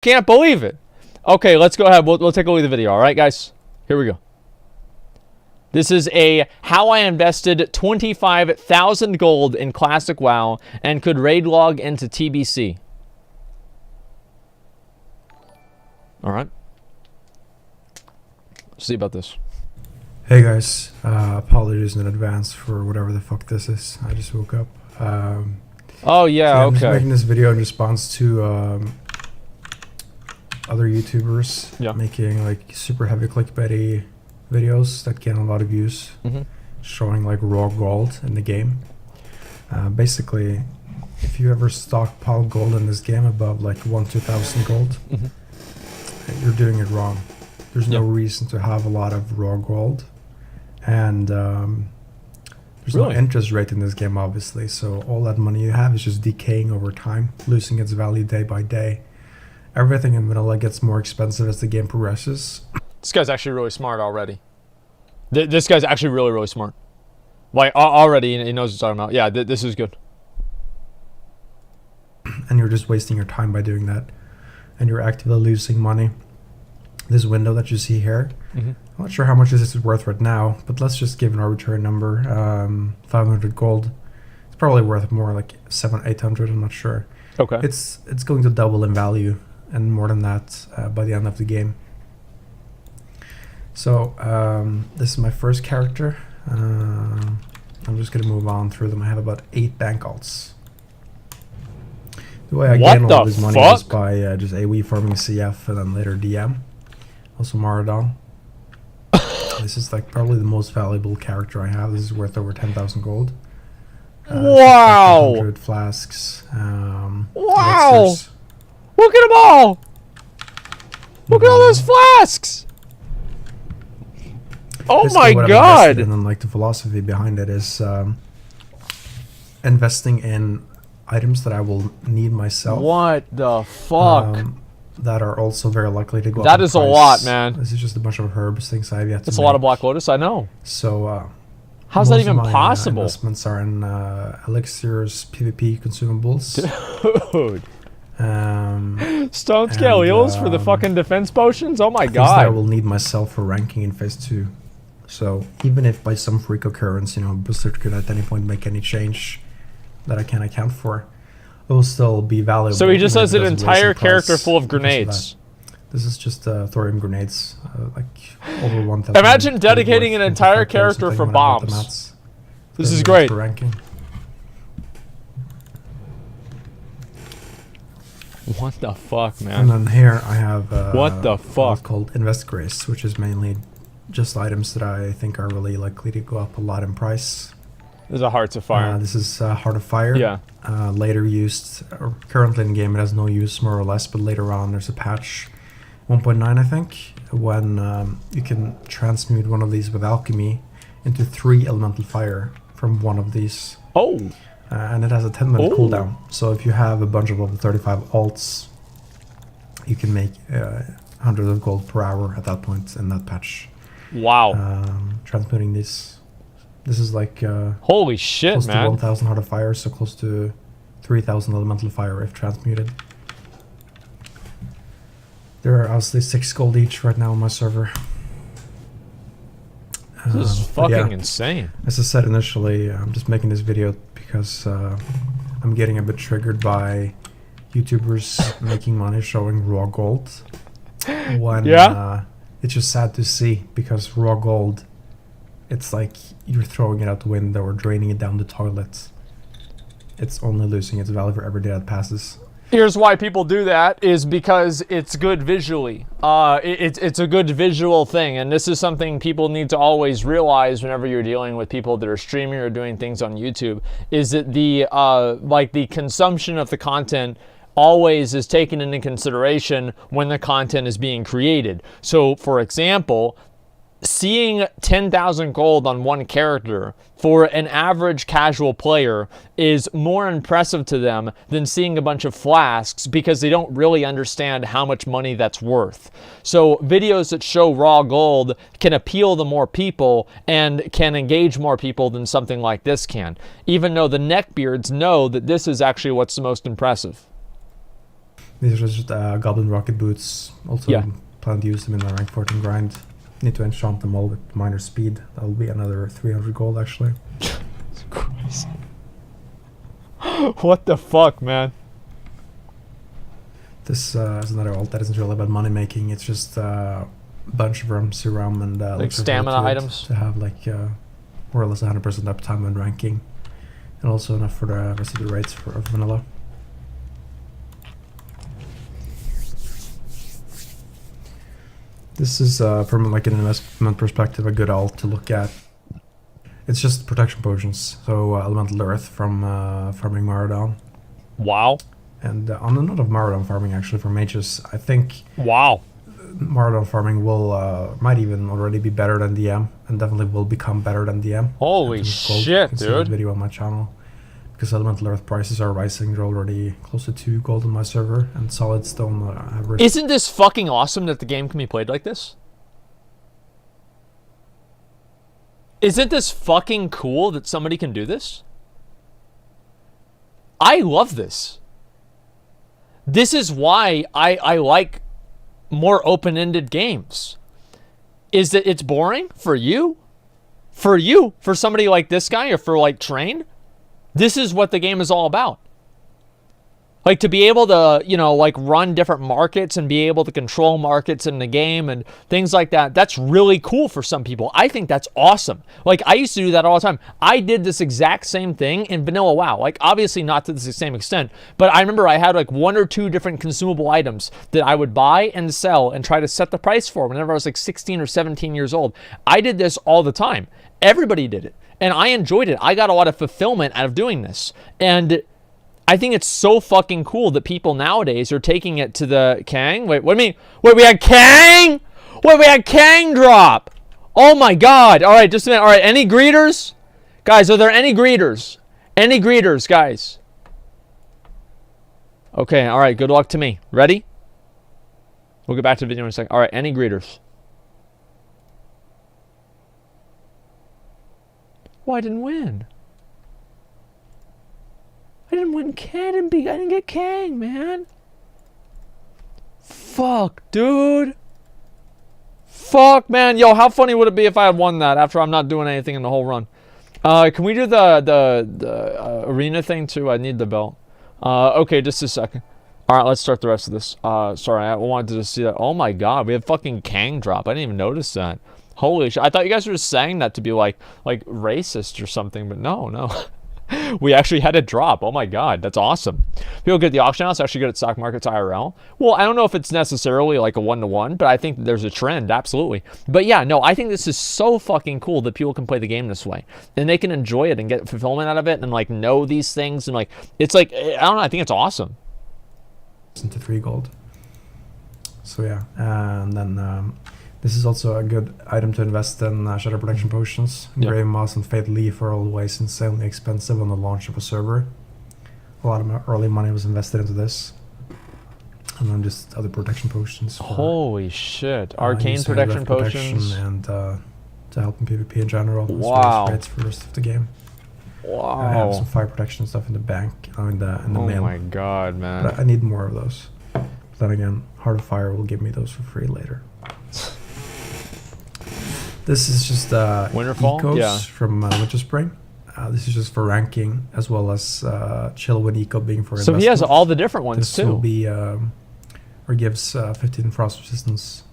Can't believe it. Okay, let's go ahead. We'll take a look at the video. All right, guys. Here we go. This is a how I invested 25,000 gold in Classic WoW and could raid log into TBC. All right. Let's see about this. Hey guys, apologies in advance for whatever the fuck this is. I just woke up. Oh yeah, so I'm just okay. making this video in response to other YouTubers making like super heavy clickbaity videos that get a lot of views, showing like raw gold in the game. Basically, if you ever stockpile gold in this game above like 2,000 gold, you're doing it wrong. There's no reason to have a lot of raw gold, and there's no interest rate in this game, obviously. So all that money you have is just decaying over time, losing its value day by day. Everything in vanilla gets more expensive as the game progresses. This guy's actually really smart already. This guy's actually really, really smart. Like, already he knows what he's talking about. Yeah, this is good. And you're just wasting your time by doing that. And you're actively losing money. This window that you see here, I'm not sure how much this is worth right now, but let's just give an arbitrary number. 500 gold. It's probably worth more, like 700-800, I'm not sure. Okay. It's going to double in value, and more than that by the end of the game. So this is my first character. I'm just gonna move on through them. I have about 8 bank alts. The way I gain all this money is by just AoE farming CF and then later DM. Also Maradon. This is like probably the most valuable character I have. This is worth over 10,000 gold. Wow! 100 flasks. Wow! Elixirs. Look at them all! Look at all those flasks! Oh my god! And then like the philosophy behind it is investing in items that I will need myself. What the fuck? That are also very likely to go up. That is a lot, man. This is just a bunch of herbs, things I have yet to That's a lot of Black Lotus, I know. So how's that even possible? Investments are in elixirs, PvP consumables. Dude. Stone scale eels for the fucking defense potions? Oh my god. Things that I will need myself for ranking in phase 2. So even if by some freak occurrence, you know, Blizzard could at any point make any change that I can't account for, it will still be valuable. So he just has an entire character full of grenades. This is just thorium grenades, like over 1,000. Imagine dedicating an entire character for bombs. This is great. Ranking. What the fuck, man? And then here I have what the fuck called Invest Grace, which is mainly just items that I think are really likely to go up a lot in price. This is a Hearts of Fire. This is Heart of Fire. Yeah. Later used, or currently in game it has no use more or less, but later on there's a patch 1.9 I think, when you can transmute one of these with alchemy into 3 elemental fire from one of these. Oh. And it has a 10-minute cooldown. So if you have a bunch of level 35 alts, you can make 100 of gold per hour at that point in that patch. Wow. Transmuting this. This is like holy shit, close man. to 1,000 Heart of Fire, so close to 3,000 elemental fire if transmuted. There are obviously 6 gold each right now on my server. This is fucking insane. As I said initially, I'm just making this video because I'm getting a bit triggered by YouTubers making money showing raw gold. When it's just sad to see, because raw gold, it's like you're throwing it out the window or draining it down the toilet. It's only losing its value for every day that passes. Here's why people do that, is because it's good visually. It's a good visual thing, and this is something people need to always realize whenever you're dealing with people that are streaming or doing things on YouTube, is that the consumption of the content always is taken into consideration when the content is being created. So, for example, seeing 10,000 gold on one character for an average casual player is more impressive to them than seeing a bunch of flasks, because they don't really understand how much money that's worth. So videos that show raw gold can appeal to more people and can engage more people than something like this can, even though the neckbeards know that this is actually what's the most impressive. These are just Goblin Rocket Boots. Also plan to use them in the rank 14 grind. Need to enchant them all with minor speed. That'll be another 300 gold actually. Christ. What the fuck, man? This is another alt that isn't really about money making. It's just a bunch of rum, serum, and like stamina items to have like more or less 100% uptime when ranking, and also enough for the rest of the raids for vanilla. This is from like an investment perspective a good alt to look at. It's just protection potions, so elemental earth from farming Maradon. Wow. And on the note of Maradon farming, actually, for mages, I think Maradon farming will might even already be better than DM, and definitely will become better than DM. Holy shit, dude! See video on my channel, because elemental earth prices are rising. They're already close to 2 gold on my server, and solid stone average. Isn't this fucking awesome that the game can be played like this? Isn't this fucking cool that somebody can do this? I love this. This is why I like more open-ended games. Is that it's boring for you? For somebody like this guy, or for like Train? This is what the game is all about. Like, to be able to, you know, like run different markets and be able to control markets in the game and things like that, that's really cool for some people. I think that's awesome. Like, I used to do that all the time. I did this exact same thing in Vanilla WoW. Like, obviously not to the same extent, but I remember I had like 1 or 2 different consumable items that I would buy and sell and try to set the price for whenever I was like 16 or 17 years old. I did this all the time. Everybody did it. And I enjoyed it. I got a lot of fulfillment out of doing this. And I think it's so fucking cool that people nowadays are taking it to the Kang. Wait, what do you mean? Wait, we had Kang? Wait, we had Kang drop. Oh my god. All right, just a minute. All right, any greeters? Guys, are there any greeters? Any greeters, guys? Okay, all right, good luck to me. Ready? We'll get back to the video in a second. All right, any greeters? Well, I didn't win. I didn't win I didn't get Kang, man. Fuck, dude. Fuck, man. Yo, how funny would it be if I had won that after I'm not doing anything in the whole run? Can we do the arena thing too? I need the belt. Okay, just a second. All right, let's start the rest of this. Sorry, I wanted to just see that. Oh my god, we have fucking Kang drop. I didn't even notice that. Holy shit. I thought you guys were just saying that to be like racist or something, but no. We actually had it drop. Oh my god, that's awesome. People get the auction house actually good at stock markets IRL. Well, I don't know if it's necessarily like a 1-to-1, but I think there's a trend, absolutely. But yeah, no, I think this is so fucking cool that people can play the game this way. And they can enjoy it and get fulfillment out of it and like know these things and like, it's like, I don't know, I think it's awesome. Into 3 gold. So yeah, and then this is also a good item to invest in shadow protection potions. Grave Moss and Fatal Leaf are always insanely expensive on the launch of a server. A lot of early money was invested into this. And then just other protection potions. Holy shit. Arcane protection potions. And to help in PvP in general. Wow. Rates for the rest of the game. Wow. I have some fire protection stuff in the bank, in the mail. Oh my god, man. But I need more of those. But then again, Heart of Fire will give me those for free later. This is just Winterfall? ecos from Winter Spring. This is just for ranking, as well as chill with eco being for investment. So he has all the different ones this too. Will be, or gives 15 frost resistance.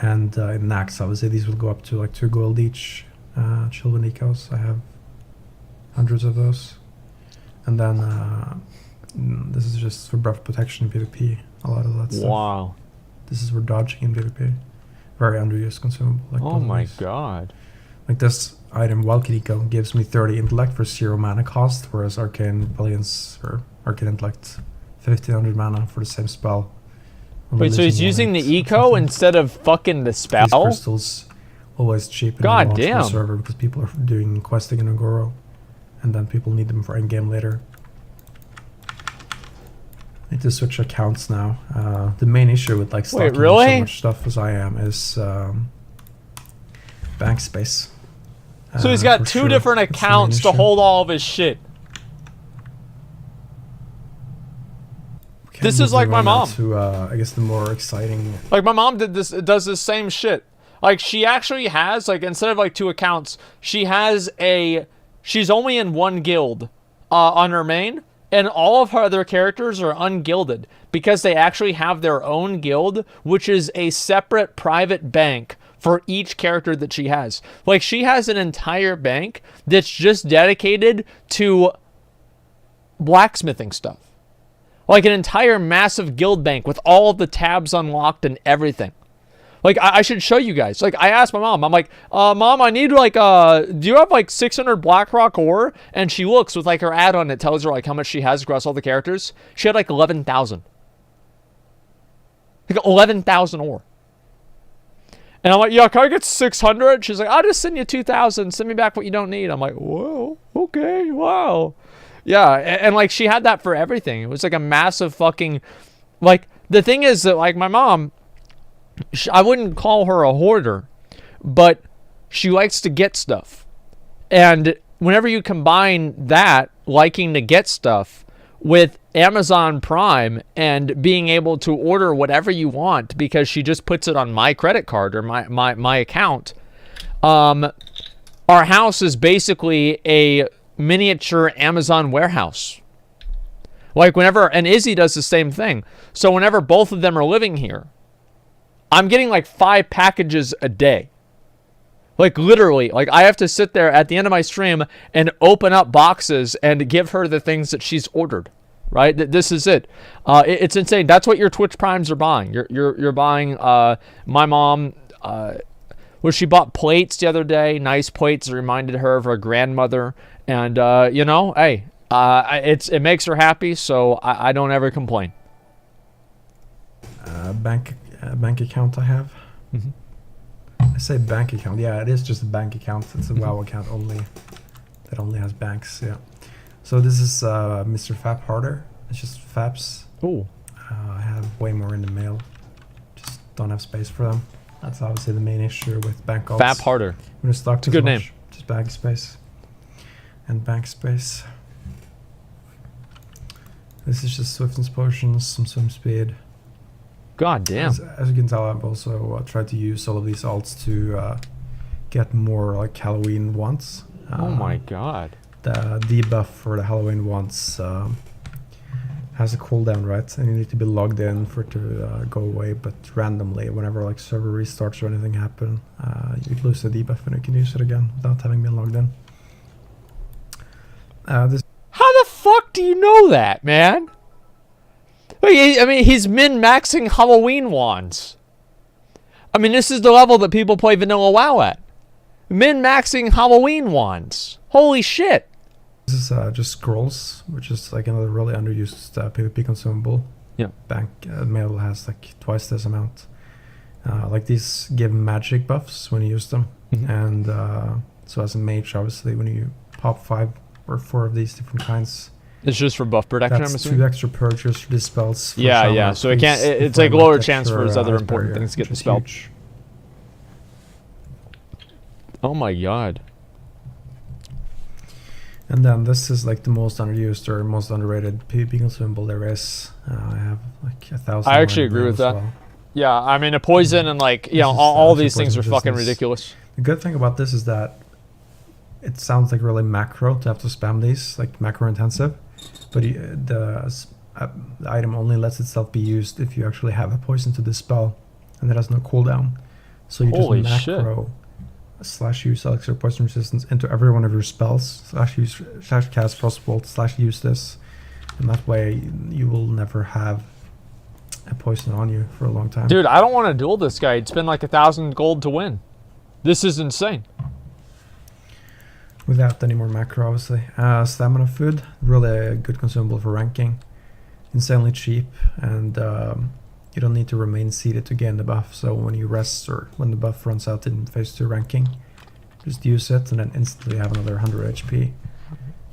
And in Nax, obviously, these will go up to like 2 gold each. Chill with ecos. I have hundreds of those. And then this is just for breath protection in PvP. A lot of that stuff. Wow. This is for dodging in PvP. Very underused consumable. Like oh my god. Like this item, Wildcat Eco, gives me 30 intellect for 0 mana cost, whereas Arcane Brilliance or Arcane Intellect 1500 mana for the same spell. Wait, so he's using the eco instead of fucking the spell? These crystals always cheap in the server because people are doing questing in Agoro, and then people need them for in-game later. Need to switch accounts now. The main issue with like stocking so much stuff as I am is bank space. So he's got 2 different accounts to hold all of his shit. This is like my mom. To, I guess the more exciting. Like my mom does this same shit. Like she actually has, like, instead of like 2 accounts, she's only in 1 guild on her main, and all of her other characters are ungilded because they actually have their own guild, which is a separate private bank for each character that she has. Like she has an entire bank that's just dedicated to blacksmithing stuff. Like an entire massive guild bank with all of the tabs unlocked and everything. Like, I should show you guys. Like, I asked my mom. I'm like, Mom, I need, like, do you have, like, 600 Blackrock ore? And she looks with, like, her add-on. It tells her, like, how much she has across all the characters. She had, like, 11,000. Like, 11,000 ore. And I'm like, yeah, can I get 600? She's like, I'll just send you 2,000. Send me back what you don't need. I'm like, whoa, okay, wow. Yeah, and like, she had that for everything. It was, like, a massive fucking... Like, the thing is that, like, my mom... I wouldn't call her a hoarder, but she likes to get stuff. And whenever you combine that, liking to get stuff, with Amazon Prime and being able to order whatever you want because she just puts it on my credit card or my account, our house is basically a miniature Amazon warehouse. Like whenever, and Izzy does the same thing. So whenever both of them are living here, I'm getting like 5 packages a day. Like literally, like I have to sit there at the end of my stream and open up boxes and give her the things that she's ordered. Right? This is it. It's insane. That's what your Twitch Primes are buying. You're buying. My mom, she bought plates the other day. Nice plates that reminded her of her grandmother. And you know, hey, it makes her happy. So I don't ever complain. Bank account I have. Mm-hmm. I say bank account. Yeah, it is just a bank account. It's a WoW account only. That only has banks. Yeah. So this is Mr. Fap Harder. It's just Faps. Ooh. I have way more in the mail. Just don't have space for them. That's obviously the main issue with bank alts. Fap Harder. When you stock it's a good name. Just bag space. And bank space. This is just Swiftness potions, some swim speed. God damn. As you can tell, I've also tried to use all of these alts to get more like Halloween wands. Oh my god. The debuff for the Halloween wands has a cooldown, right? And you need to be logged in for it to go away, but randomly, whenever like server restarts or anything happen, you lose the debuff and you can use it again without having been logged in. How the fuck do you know that, man? I mean, he's min-maxing Halloween wands. I mean, this is the level that people play Vanilla WoW at. Min-maxing Halloween wands. Holy shit. This is just scrolls, which is like another really underused PvP consumable. Yeah. Bank mail has like twice this amount. Like these give magic buffs when you use them. Mm-hmm. And so as a mage, obviously, when you pop 5 or 4 of these different kinds... It's just for buff protection, that's I'm assuming? 2 extra purges for these spells. Yeah. So it can't. It's like lower chance for his other important things to get dispelled. Huge. Oh my god. And then this is like the most underused or most underrated PvP consumable there is. I have like 1,000. I actually agree with that. Well. Yeah, I mean a poison and like all these things are fucking ridiculous. The good thing about this is that it sounds like really macro to have to spam these, like macro intensive. But the item only lets itself be used if you actually have a poison to dispel, and it has no cooldown. So you just macro /use elixir poison resistance into every one of your spells /cast frostbolt /use this, and that way you will never have a poison on you for a long time. Dude, I don't want to duel this guy. It'd spend like 1,000 gold to win. This is insane. Without any more macro, obviously. Stamina food, really a good consumable for ranking. Insanely cheap, and you don't need to remain seated to gain the buff. So when you rest or when the buff runs out in phase 2 ranking, just use it and then instantly have another 100 HP.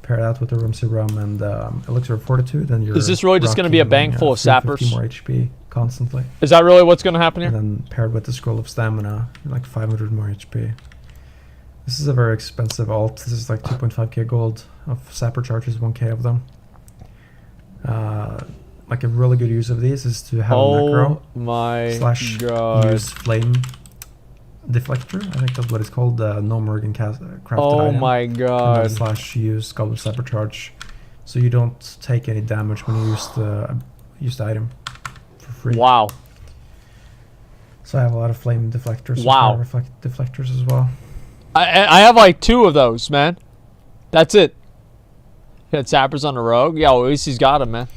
Pair that with the Room Serum and Elixir of Fortitude, and you're... Is this really just going to be a bank full of sappers? 50 more HP constantly. Is that really what's going to happen here? And then paired with the Scroll of Stamina, like 500 more HP. This is a very expensive alt. This is like 2.5k gold of sapper charges, 1k of them. like a really good use of these is to have a macro my slash god. use flame deflector. I think that's what it's called. No Morgan crafted Oh item. my And god. then slash use Goblet Cyber Charge, so you don't take any damage when you use the item for free. Wow. So I have a lot of flame deflectors. Wow. And fire deflectors as well. I have like 2 of those, man. That's it. Got zappers on the rogue. Yeah, well, at least he's got him, man.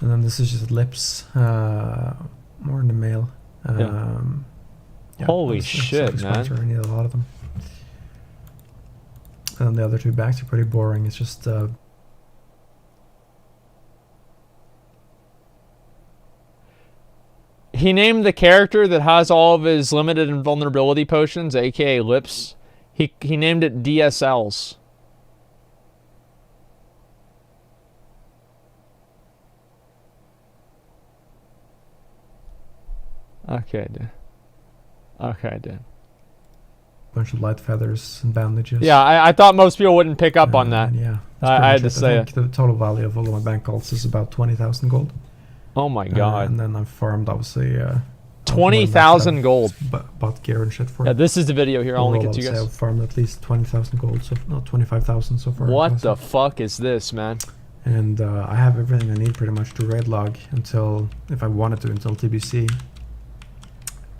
And then this is just lips, more in the male. Yeah, Holy it's shit, man. I need a lot of them. And then the other 2 bags are pretty boring. It's just He named the character that has all of his limited invulnerability potions, aka lips. He named it DSLs. Okay, dude. Okay, dude. bunch of light feathers and bandages. Yeah, I thought most people wouldn't pick up on that. Yeah, I had to say I think the total value of all of my bank golds is about 20,000 gold. Oh my god. And then I've farmed obviously 20,000 gold. Bought gear and shit for Yeah, it. this is the video here. I'll link it to you I've guys. farmed at least 20,000 gold, so no, 25,000 so far. What the fuck is this, man? And I have everything I need pretty much to raid log until, if I wanted to, until TBC.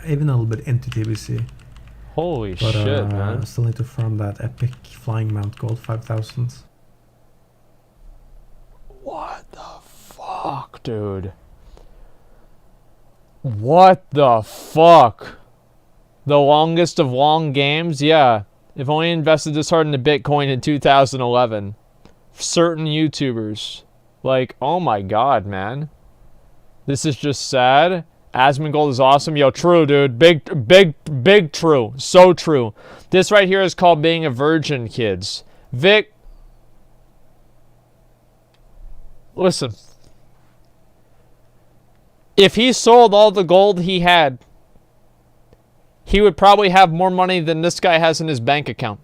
Even a little bit into TBC. Holy But shit, I man. still need to farm that epic flying mount gold 5,000. What the fuck, dude? What the fuck? The longest of long games? Yeah. If only invested this hard into Bitcoin in 2011. Certain YouTubers. Like, oh my god, man. This is just sad. Asmongold is awesome. Yo, true, dude. Big true. So true. This right here is called being a virgin, kids. Vic. Listen. If he sold all the gold he had, he would probably have more money than this guy has in his bank account.